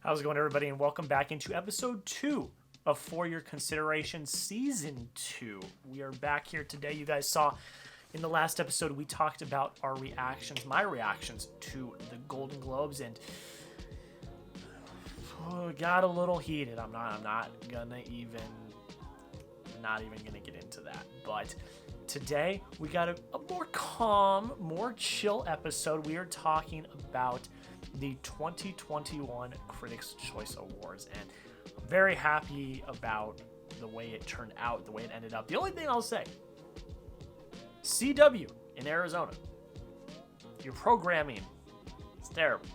How's it going, everybody, and welcome back into episode 2 of For Your Consideration Season 2. We are back here today. You guys saw in the last episode we talked about our reactions, my reactions to the Golden Globes, and got a little heated. I'm not even gonna get into that. But today we got a more calm, more chill episode. We are talking about the 2021 Critics' Choice Awards, and I'm very happy about the way it turned out, the way it ended up. The only thing I'll say, CW in Arizona, your programming is terrible.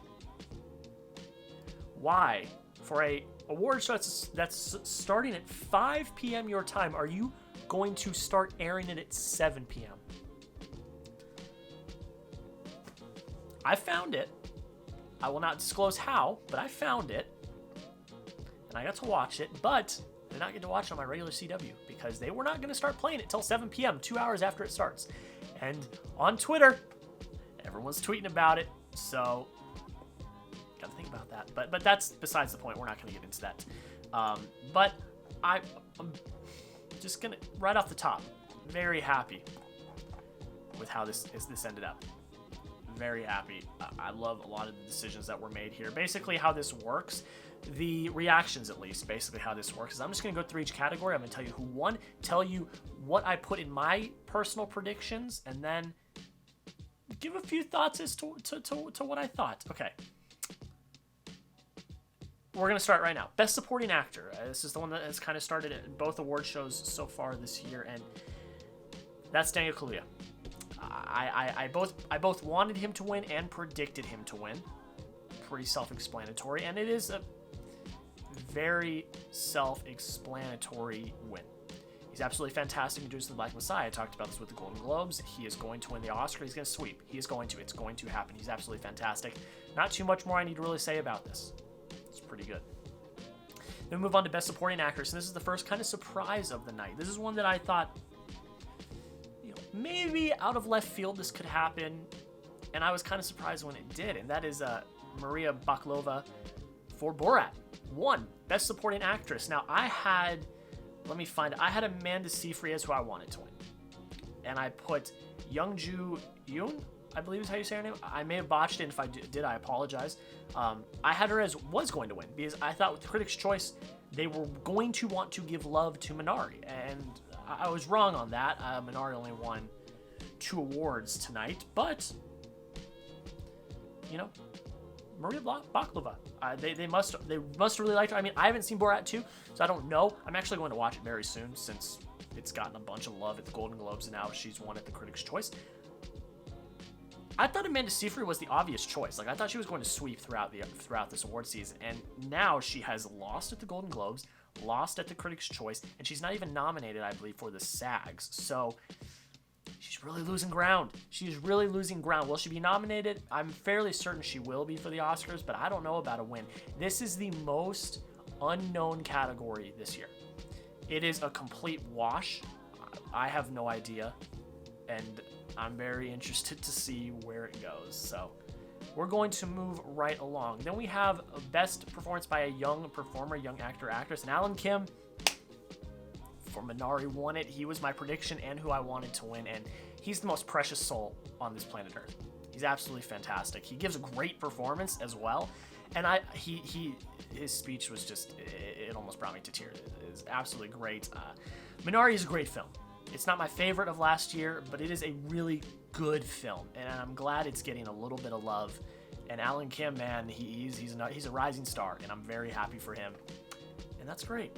Why, for a award show that's starting at 5 p.m. your time, are you going to start airing it at 7 p.m.? I found it. I will not disclose how, but I found it, and I got to watch it, but I did not get to watch it on my regular CW because they were not going to start playing it till 7 p.m., 2 hours after it starts. And on Twitter, everyone's tweeting about it, so got to think about that. But that's besides the point. We're not going to get into that. But I'm just going to, right off the top, very happy with how this ended up. Very happy. I love a lot of the decisions that were made here. Basically how this works, the reactions at least, basically how this works is I'm just going to go through each category. I'm going to tell you who won, tell you what I put in my personal predictions, and then give a few thoughts as to what I thought. Okay. We're going to start right now. Best Supporting Actor. This is the one that has kind of started at both award shows so far this year, and that's Daniel Kaluuya. I both wanted him to win and predicted him to win. Pretty self-explanatory, and it is a very self-explanatory win. He's absolutely fantastic in Judas and the Black Messiah. I talked about this with the Golden Globes. He is going to win the Oscar. He's going to sweep. It's going to happen. He's absolutely fantastic. Not too much more I need to really say about this. It's pretty good. Then we move on to Best Supporting Actress, and this is the first kind of surprise of the night. This is one that I thought, maybe out of left field this could happen, and I was kind of surprised when it did, and that is Maria Bakalova for Borat. Won Best Supporting Actress. Now, I had Amanda Seyfried as who I wanted to win, and I put Young-Ju Yoon, I believe is how you say her name. I may have botched it, and if I did, I apologize. I had her as was going to win, because I thought with the Critics' Choice, they were going to want to give love to Minari, and I was wrong on that. Minari only won 2 awards tonight, but Maria Bakalova. They must really like her. I mean, I haven't seen Borat 2, so I don't know. I'm actually going to watch it very soon since it's gotten a bunch of love at the Golden Globes, and now she's won at the Critics' Choice. I thought Amanda Seyfried was the obvious choice. I thought she was going to sweep throughout this award season, and now she has lost at the Golden Globes, lost at the Critics' Choice, and she's not even nominated, I believe, for the SAGs. So she's really losing ground. Will she be nominated? I'm fairly certain she will be for the Oscars, but I don't know about a win. This is the most unknown category this year. It is a complete wash. I have no idea, and I'm very interested to see where it goes. So we're going to move right along. Then we have Best Performance by a Young Performer, Young Actor, Actress, and Alan Kim for Minari won it. He was my prediction and who I wanted to win, and he's the most precious soul on this planet Earth. He's absolutely fantastic. He gives a great performance as well, and his speech was just, it almost brought me to tears. It is absolutely great. Minari is a great film. It's not my favorite of last year, but it is a really good film, and I'm glad it's getting a little bit of love. And Alan Kim, man, he's a rising star, and I'm very happy for him, and that's great.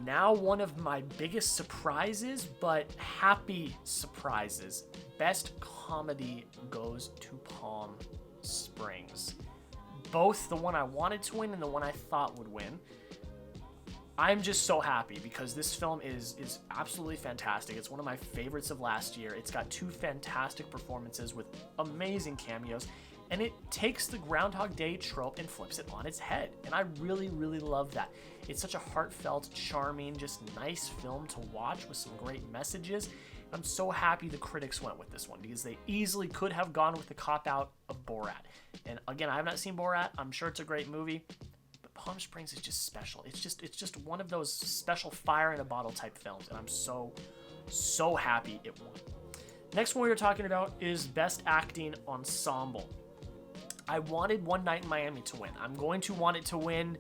Now, one of my biggest surprises, but happy surprises. Best Comedy goes to Palm Springs. Both the one I wanted to win and the one I thought would win. I'm just so happy because this film is absolutely fantastic. It's one of my favorites of last year. It's got 2 fantastic performances with amazing cameos, and it takes the Groundhog Day trope and flips it on its head. And I really, really love that. It's such a heartfelt, charming, just nice film to watch with some great messages. I'm so happy the critics went with this one because they easily could have gone with the cop-out of Borat. And again, I have not seen Borat. I'm sure it's a great movie, but Palm Springs is just special. It's just one of those special fire in a bottle type films, and I'm so happy it won. Next one we were talking about is Best Acting Ensemble. I wanted One Night in Miami to win. I'm going to want it to win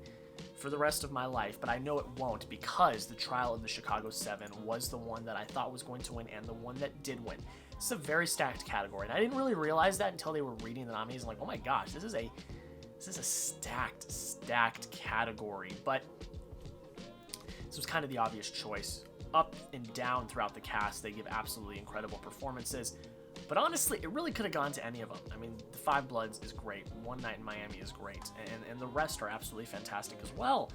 for the rest of my life, but I know it won't because The Trial of the Chicago 7 was the one that I thought was going to win and the one that did win. It's a very stacked category, and I didn't really realize that until they were reading the nominees. I'm like, oh my gosh, this is a stacked category. But this was kind of the obvious choice. Up and down throughout the cast, they give absolutely incredible performances. But honestly, it really could have gone to any of them. I mean, The Five Bloods is great. One Night in Miami is great. And the rest are absolutely fantastic as well.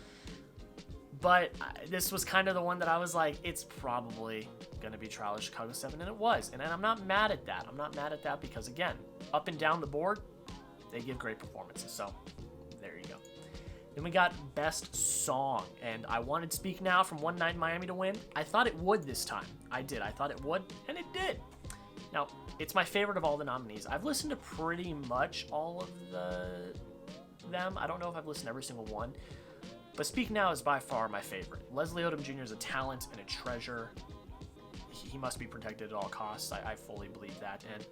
But this was kind of the one that I was like, it's probably going to be Trial of Chicago 7, and it was. And I'm not mad at that. I'm not mad at that because, again, up and down the board, they give great performances. So, there you go. Then we got Best Song, and I wanted Speak Now from One Night in Miami to win. I thought it would this time. I did. I thought it would, and it did. Now, it's my favorite of all the nominees. I've listened to pretty much all of them. I don't know if I've listened to every single one, but Speak Now is by far my favorite. Leslie Odom Jr. is a talent and a treasure. He must be protected at all costs. I fully believe that. And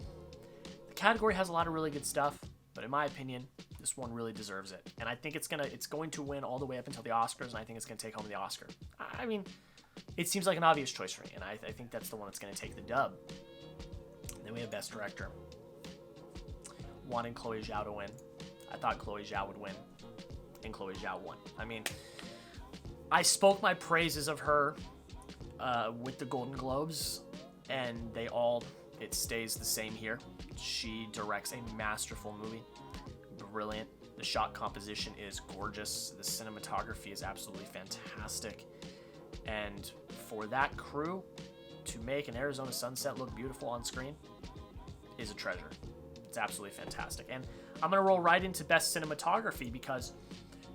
the category has a lot of really good stuff, but in my opinion, this one really deserves it. And I think it's going to win all the way up until the Oscars, and I think it's going to take home the Oscar. I mean, it seems like an obvious choice for me, and I think that's the one that's going to take the dub. Then we have Best Director. Wanted Chloe Zhao to win. I thought Chloe Zhao would win, and Chloe Zhao won. I mean, I spoke my praises of her with the Golden Globes, and it stays the same here. She directs a masterful movie. Brilliant. The shot composition is gorgeous. The cinematography is absolutely fantastic. And for that crew to make an Arizona sunset look beautiful on screen is a treasure. It's absolutely fantastic. And I'm going to roll right into Best Cinematography because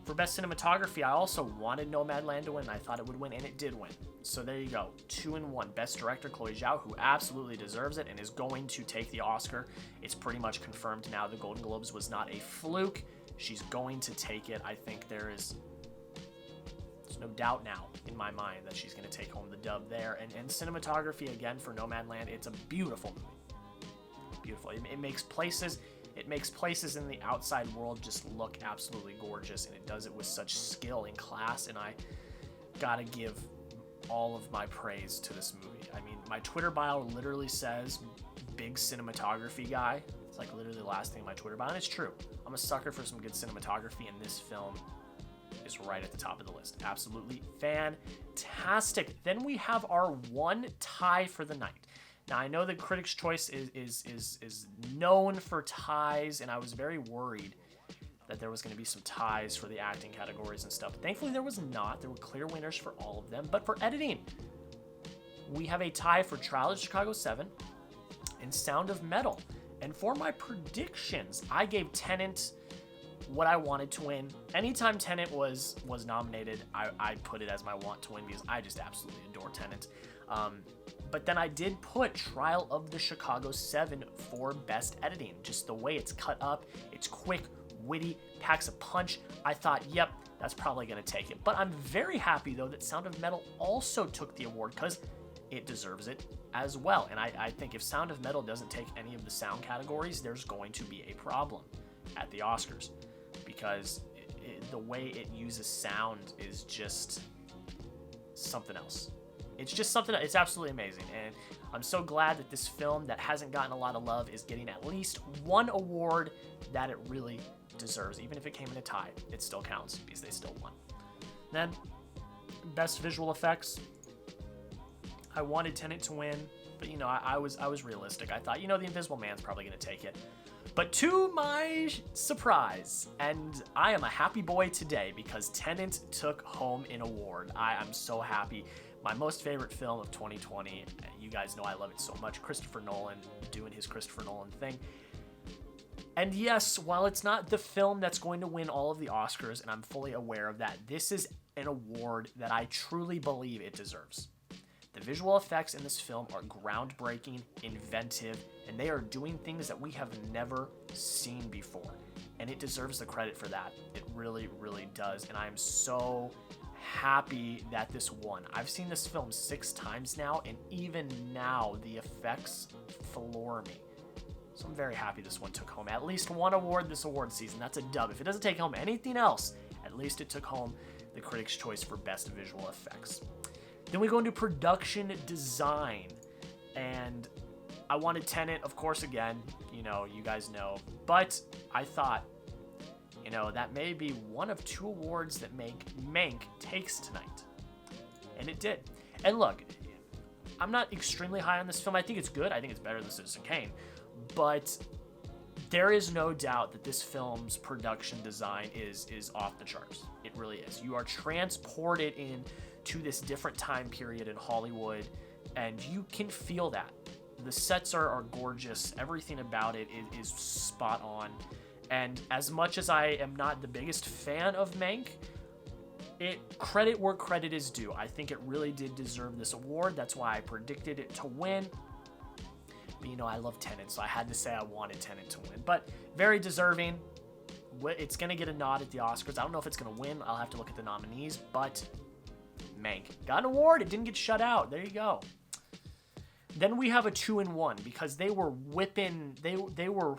for Best Cinematography, I also wanted Nomadland to win. I thought it would win, and it did win. So there you go. 2-1. Best Director, Chloe Zhao, who absolutely deserves it and is going to take the Oscar. It's pretty much confirmed now. The Golden Globes was not a fluke. She's going to take it. I think there's no doubt now in my mind that she's going to take home the dub there. And cinematography, again, for Nomadland, it's a beautiful movie. Beautiful. It makes places in the outside world just look absolutely gorgeous, and it does it with such skill and class, and I gotta give all of my praise to this movie. I mean, my Twitter bio literally says big cinematography guy. It's like literally the last thing in my Twitter bio, and it's true. I'm a sucker for some good cinematography, and this film is right at the top of the list. Absolutely fantastic. Then we have our one tie for the night. Now, I know the Critics' Choice is known for ties, and I was very worried that there was going to be some ties for the acting categories and stuff. Thankfully, there was not. There were clear winners for all of them. But for editing, we have a tie for Trial of Chicago 7 and Sound of Metal. And for my predictions, I gave Tenet what I wanted to win. Anytime Tenet was nominated, I put it as my want to win because I just absolutely adore Tenet. But then I did put Trial of the Chicago 7 for Best Editing. Just the way it's cut up, it's quick, witty, packs a punch. I thought, yep, that's probably going to take it. But I'm very happy, though, that Sound of Metal also took the award because it deserves it as well. And I think if Sound of Metal doesn't take any of the sound categories, there's going to be a problem at the Oscars because the way it uses sound is just something else. It's just something, it's absolutely amazing. And I'm so glad that this film that hasn't gotten a lot of love is getting at least one award that it really deserves. Even if it came in a tie, it still counts because they still won. Then, Best Visual Effects. I wanted Tenet to win, but I was realistic. I thought, The Invisible Man's probably going to take it. But to my surprise, and I am a happy boy today because Tenet took home an award. I'm so happy. My most favorite film of 2020. You guys know I love it so much. Christopher Nolan doing his Christopher Nolan thing. And yes, while it's not the film that's going to win all of the Oscars, and I'm fully aware of that, this is an award that I truly believe it deserves. The visual effects in this film are groundbreaking, inventive, and they are doing things that we have never seen before. And it deserves the credit for that. It really, really does. And I am so happy that this won. I've seen this film 6 times now, and even now, the effects floor me. So I'm very happy this one took home at least one award this award season. That's a dub. If it doesn't take home anything else, at least it took home the Critics' Choice for Best Visual Effects. Then we go into production design, and I wanted Tenet, of course, again, you guys know, but I thought, that may be one of 2 awards that Mank takes tonight, and it did. And look, I'm not extremely high on this film. I think it's good. I think it's better than Citizen Kane, but there is no doubt that this film's production design is off the charts. It really is. You are transported in to this different time period in Hollywood, and you can feel that. The sets are gorgeous. Everything about it is spot on. And as much as I am not the biggest fan of Mank, credit where credit is due. I think it really did deserve this award. That's why I predicted it to win. But I love Tenet, so I had to say I wanted Tenet to win. But very deserving. It's going to get a nod at the Oscars. I don't know if it's going to win. I'll have to look at the nominees, but Mank got an award. It didn't get shut out. There you go. Then we have a 2-in-1 because they were whipping. They were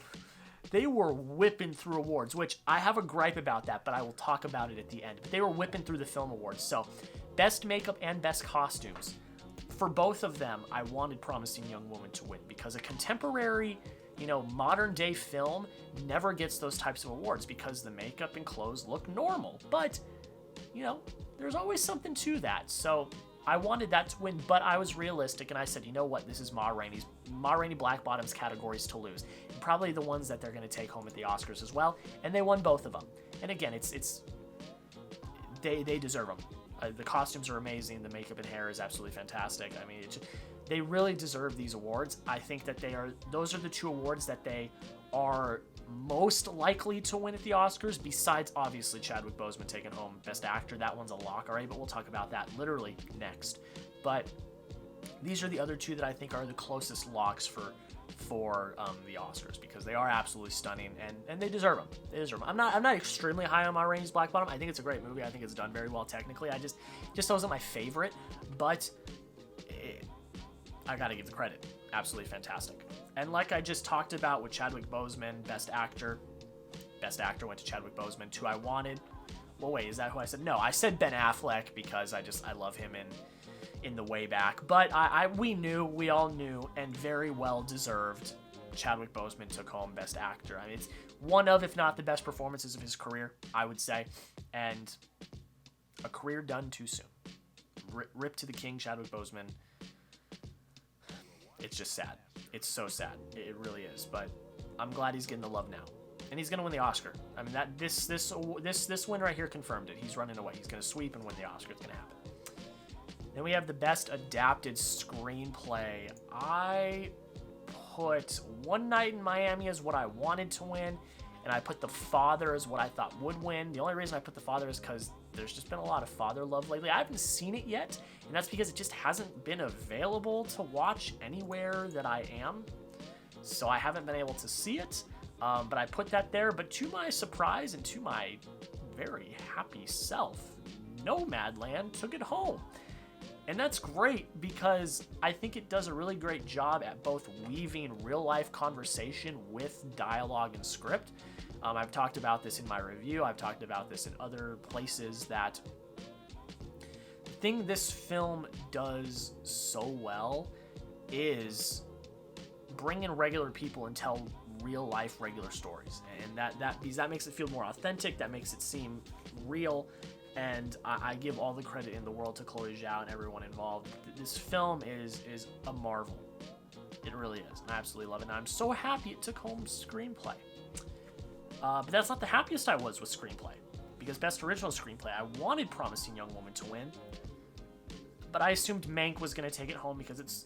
whipping through awards, which I have a gripe about that, but I will talk about it at the end. But they were whipping through the film awards. So, best makeup and best costumes. For both of them, I wanted Promising Young Woman to win because a contemporary, modern day film never gets those types of awards because the makeup and clothes look normal. But, there's always something to that. So I wanted that to win, but I was realistic and I said, you know what? This is Ma Rainey Black Bottom's categories to lose. And probably the ones that they're going to take home at the Oscars as well. And they won both of them. And again, they deserve them. The costumes are amazing. The makeup and hair is absolutely fantastic. I mean, they really deserve these awards. I think that those are the 2 awards that they are most likely to win at the Oscars, besides obviously Chadwick Boseman taking home Best Actor. That one's a lock already, but we'll talk about that literally next. But these are the other 2 that I think are the closest locks for the Oscars because they are absolutely stunning and they deserve them. They deserve them. I'm not extremely high on Ma Rainey's Black Bottom. I think it's a great movie. I think it's done very well technically. I just wasn't my favorite, but I gotta give the credit. Absolutely fantastic. And like I just talked about with Chadwick Boseman, Best Actor went to Chadwick Boseman. 2 I wanted. Well, wait, is that who I said? No, I said Ben Affleck because I love him in the way back. But we all knew, and very well deserved, Chadwick Boseman took home Best Actor. I mean, it's one of, if not the best performances of his career, I would say. And a career done too soon. Rip to the king, Chadwick Boseman. It's just sad. It's so sad. It really is. But I'm glad he's getting the love now. And he's going to win the Oscar. I mean, this win right here confirmed it. He's running away. He's going to sweep and win the Oscar. It's going to happen. Then we have the Best Adapted Screenplay. I put One Night in Miami as what I wanted to win, and I put The Father as what I thought would win. The only reason I put The Father is because there's just been a lot of father love lately. I haven't seen it yet, and that's because it just hasn't been available to watch anywhere that I am. So I haven't been able to see it, but I put that there. But to my surprise and to my very happy self, Nomadland took it home. And that's great because I think it does a really great job at both weaving real-life conversation with dialogue and script. I've talked about this in my review. I've talked about this in other places that the thing this film does so well is bring in regular people and tell real-life regular stories. And that makes it feel more authentic. That makes it seem real. And I give all the credit in the world to Chloe Zhao and everyone involved. This film is a marvel. It really is. And I absolutely love it. And I'm so happy it took home Screenplay. But that's not the happiest I was with Screenplay. Because Best Original Screenplay, I wanted Promising Young Woman to win. But I assumed Mank was going to take it home because it's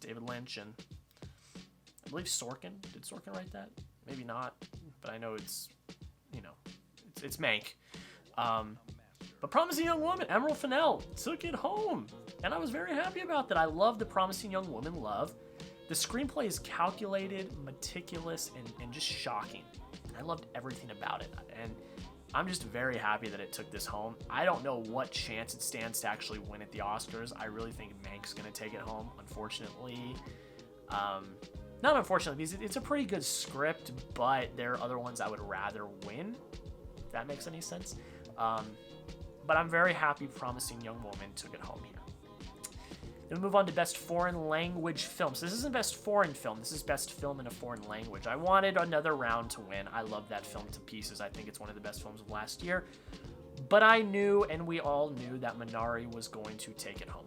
David Lynch and I believe Sorkin. Did Sorkin write that? maybe not, but I know it's, it's Mank. But Promising Young Woman, Emerald Fennell took it home, and I was very happy about that. I love the Promising Young Woman love. The screenplay is calculated, meticulous, and just shocking. I loved everything about it, and I'm just very happy that it took this home. I don't know what chance it stands to actually win at the Oscars. I really think Mank's going to take it home, unfortunately. Not unfortunately, because it's a pretty good script, but there are other ones I would rather win, if that makes any sense. But I'm very happy Promising Young Woman took it home here. Then we move on to Best Foreign Language Film. So this isn't Best Foreign Film. This is Best Film in a Foreign Language. I wanted another round to win. I love that film to pieces. I think it's one of the best films of last year. But I knew, and we all knew, that Minari was going to take it home.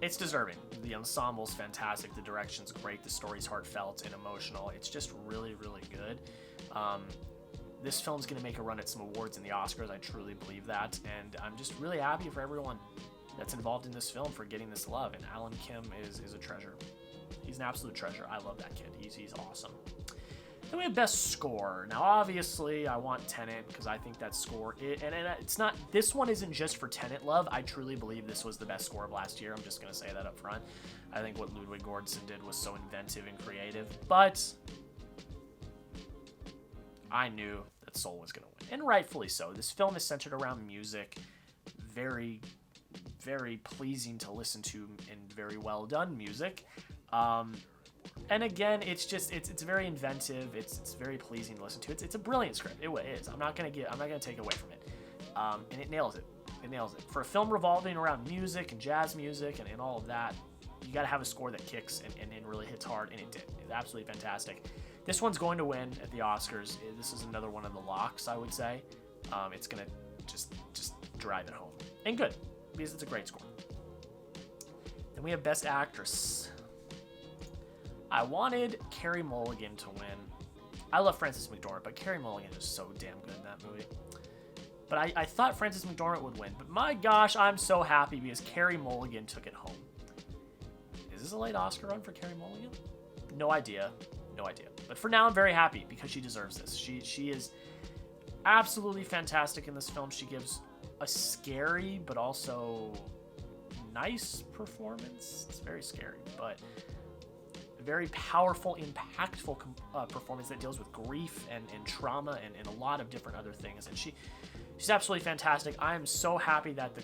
It's deserving. The ensemble's fantastic. The direction's great. The story's heartfelt and emotional. It's just really, really good. This film's going to make a run at some awards in the Oscars. I truly believe that. And I'm just really happy for everyone that's involved in this film for getting this love. And Alan Kim is a treasure. He's an absolute treasure. I love that kid. He's awesome. Then we have Best Score. Now, obviously, I want Tenet because I think that score... And it's not... This one isn't just for Tenet love. I truly believe this was the best score of last year. I'm just going to say that up front. I think what Ludwig Göransson did was so inventive and creative. But I knew that Soul was going to win. And rightfully so. This film is centered around music. Very, very pleasing to listen to and very well done music. And again, it's very inventive. It's very pleasing to listen to. It's a brilliant script. It is. I'm not gonna take it away from it. And it nails it. It nails it. For a film revolving around music and jazz music and all of that, you got to have a score that kicks and really hits hard, and it did. It's absolutely fantastic. This one's going to win at the Oscars. This is another one of the locks, I would say. It's gonna just drive it home, and good, because it's a great score. Then we have Best Actress. I wanted Carey Mulligan to win. I love Frances McDormand, but Carey Mulligan is so damn good in that movie. But I thought Frances McDormand would win. But my gosh, I'm so happy because Carey Mulligan took it home. Is this a late Oscar run for Carey Mulligan? No idea. No idea. But for now, I'm very happy because she deserves this. She is absolutely fantastic in this film. She gives a scary but also nice performance. It's very scary, but a very powerful, impactful performance that deals with grief and trauma and a lot of different other things. And she's absolutely fantastic. I am so happy that the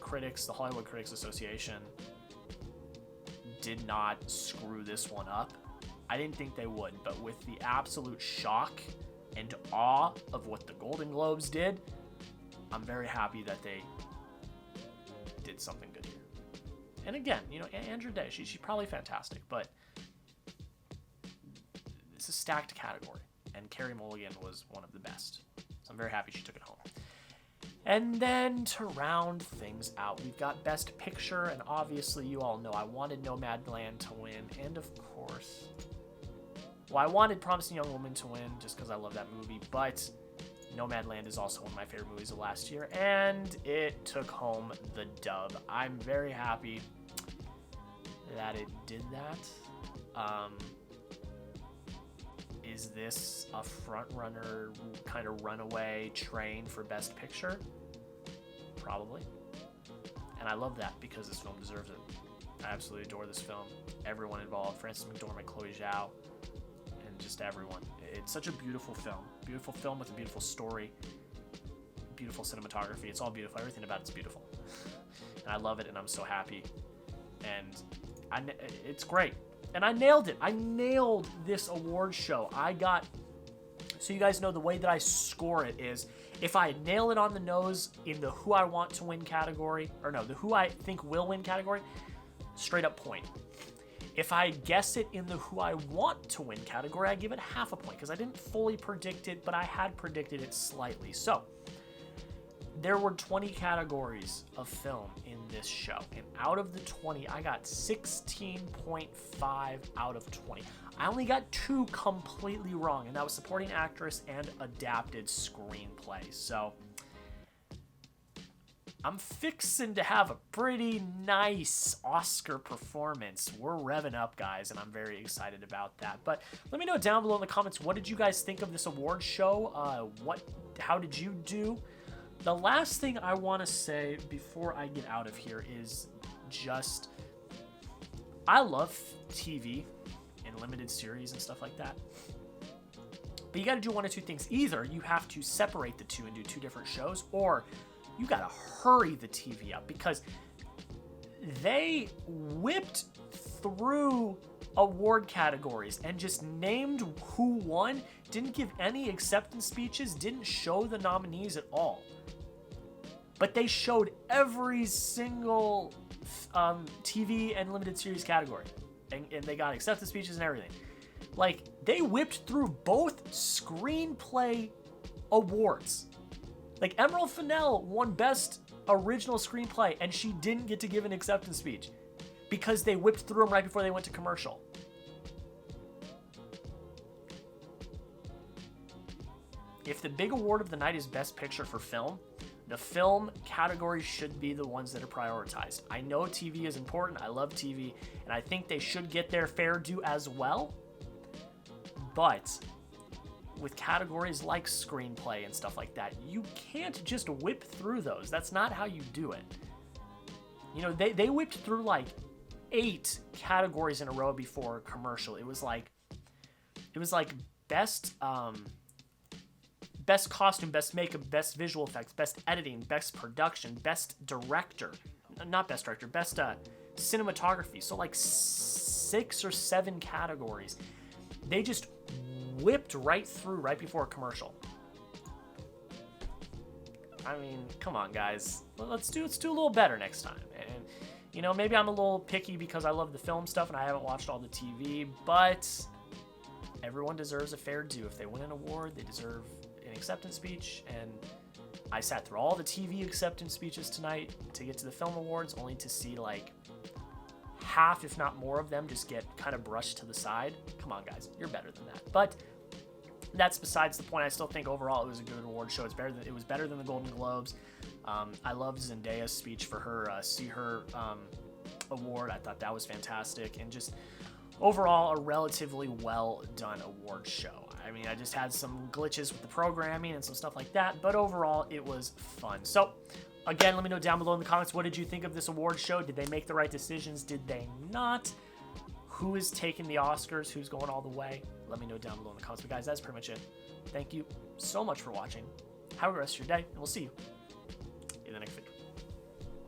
Hollywood Critics Association, did not screw this one up. I didn't think they would, but with the absolute shock and awe of what the Golden Globes did, I'm very happy that they did something good here. And again, Andra Day, she's probably fantastic, but it's a stacked category, and Carey Mulligan was one of the best. So I'm very happy she took it home. And then to round things out, we've got Best Picture, and obviously you all know I wanted Nomadland to win, and of course, I wanted Promising Young Woman to win just because I love that movie, but Nomadland is also one of my favorite movies of last year, and it took home the dub. I'm very happy that it did that. Is this a front-runner kind of runaway train for Best Picture? Probably. And I love that because this film deserves it. I absolutely adore this film. Everyone involved, Frances McDormand, Chloe Zhao, and just everyone. It's such a beautiful film. Beautiful film with a beautiful story. Beautiful cinematography. It's all beautiful. Everything about it's beautiful. And I love it, and I'm so happy. And it's great. And I nailed it. I nailed this award show. So you guys know the way that I score it is if I nail it on the nose in the who I want to win category, the who I think will win category, straight up point. If I guess it in the who I want to win category, I give it half a point because I didn't fully predict it, but I had predicted it slightly. So there were 20 categories of film in this show, and out of the 20, I got 16.5 out of 20. I only got 2 completely wrong, and that was supporting actress and adapted screenplay. So I'm fixing to have a pretty nice Oscar performance. We're revving up, guys, and I'm very excited about that. But let me know down below in the comments, what did you guys think of this award show? How did you do? The last thing I want to say before I get out of here is just, I love TV and limited series and stuff like that. But you got to do one of two things. Either you have to separate the two and do two different shows, or you got to hurry the TV up, because they whipped through award categories and just named who won, didn't give any acceptance speeches, didn't show the nominees at all. But they showed every single TV and limited series category, and they got acceptance speeches and everything. Like, they whipped through both screenplay awards. Like, Emerald Fennell won Best Original Screenplay, and she didn't get to give an acceptance speech because they whipped through them right before they went to commercial. If the big award of the night is Best Picture for film, the film categories should be the ones that are prioritized. I know TV is important. I love TV, and I think they should get their fair due as well. But with categories like screenplay and stuff like that, you can't just whip through those. That's not how you do it. You know, they whipped through like 8 categories in a row before commercial. It was like best costume, best makeup, best visual effects, best editing, best production, best director, not best director, best cinematography. So like 6 or 7 categories. They just whipped right through right before a commercial. I mean, come on, guys. Let's do a little better next time. And you know, maybe I'm a little picky because I love the film stuff and I haven't watched all the TV, but everyone deserves a fair due. If they win an award, they deserve an acceptance speech. And I sat through all the TV acceptance speeches tonight to get to the film awards, only to see like half, if not more of them, just get kind of brushed to the side. Come on, guys, you're better than that. But that's besides the point. I still think overall it was a good award show. It was better than the Golden Globes. I loved Zendaya's speech for her See Her award. I thought that was fantastic, and just overall a relatively well done award show. I mean, I just had some glitches with the programming and some stuff like that, but overall it was fun. So again, let me know down below in the comments, what did you think of this award show? Did they make the right decisions? Did they not? Who is taking the Oscars? Who's going all the way? Let me know down below in the comments. But guys, that's pretty much it. Thank you so much for watching. Have a good rest of your day, and we'll see you